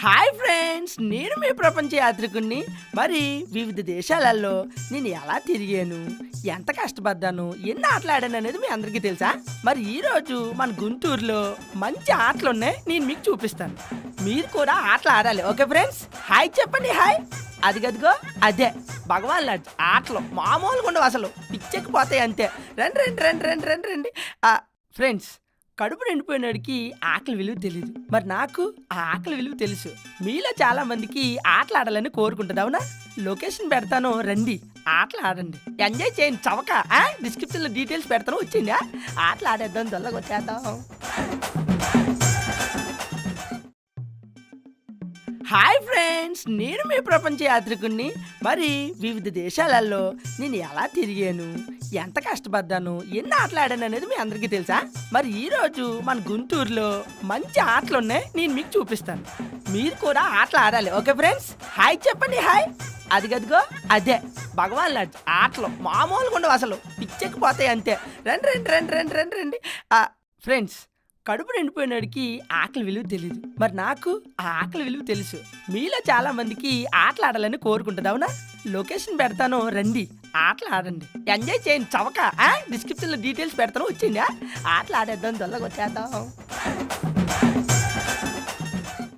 Hi friends, నేను మీ ప్రపంచ యాత్రికుణ్ణి. మరి వివిధ దేశాలలో నేను ఎలా తిరిగాను, ఎంత కష్టపడ్డాను, ఎన్ని ఆటలు ఆడాను అనేది మీ అందరికీ తెలుసా? మరి ఈరోజు మన గుంటూరులో మంచి ఆటలు ఉన్నాయి, నేను మీకు చూపిస్తాను. మీరు కూడా ఆటలు ఆడాలి, ఓకే ఫ్రెండ్స్? హాయ్ చెప్పండి, హాయ్. అదిగదిగో అదే భగవాన్ లాంటి ఆటలు మామూలుగా ఉండవు, అసలు పిచ్చెక్కిపోతాయి అంతే. రండి రండి రండి రండి రండి రండి ఫ్రెండ్స్. కడుపు నిండిపోయినాడికి ఆకలి విలువ తెలియదు, మరి నాకు ఆ ఆకలి విలువ తెలుసు. మీలో చాలా మందికి ఆటలు ఆడాలని కోరుకుంటుంది, అవునా? లొకేషన్ పెడతాను, రండి ఆటలు ఆడండి, ఎంజాయ్ చేయండి. చవక డిస్క్రిప్షన్లో డీటెయిల్స్ పెడతాను, వచ్చిందా? ఆటలు ఆడేద్దాం, దొల్లగా వచ్చేద్దాం. హాయ్ ఫ్రెండ్స్, నేను మీ ప్రపంచ యాత్రికుణ్ణి. మరి వివిధ దేశాలలో నేను ఎలా తిరిగాను, ఎంత కష్టపడ్డాను, ఎన్ని ఆటలు ఆడాను అనేది మీ అందరికీ తెలుసా? మరి ఈరోజు మన గుంటూరులో మంచి ఆటలు ఉన్నాయి, నేను మీకు చూపిస్తాను. మీరు కూడా ఆటలు ఆడాలి, ఓకే ఫ్రెండ్స్? హాయ్ చెప్పండి, హాయ్. అదిగదిగో అదే భగవాన్ లాంటి ఆటలు మామూలుగా ఉండవు, అసలు పిచ్చెక్కిపోతాయి అంతే. రండి రండి రండి రండి రండి రండి ఫ్రెండ్స్. కడుపు నిండిపోయినాడికి ఆకలి విలువ తెలియదు, మరి నాకు ఆ ఆకలి విలువ తెలుసు. మీలో చాలా మందికి ఆటలు ఆడాలని కోరుకుంటుంది, అవునా? లొకేషన్ పెడతాను, రండి ఆటలు ఆడండి, ఎంజాయ్ చేయండి. చవక డిస్క్రిప్షన్లో డీటెయిల్స్ పెడతాను, వచ్చిందా? ఆటలు ఆడేద్దాం, దొల్లగా వచ్చేద్దాం.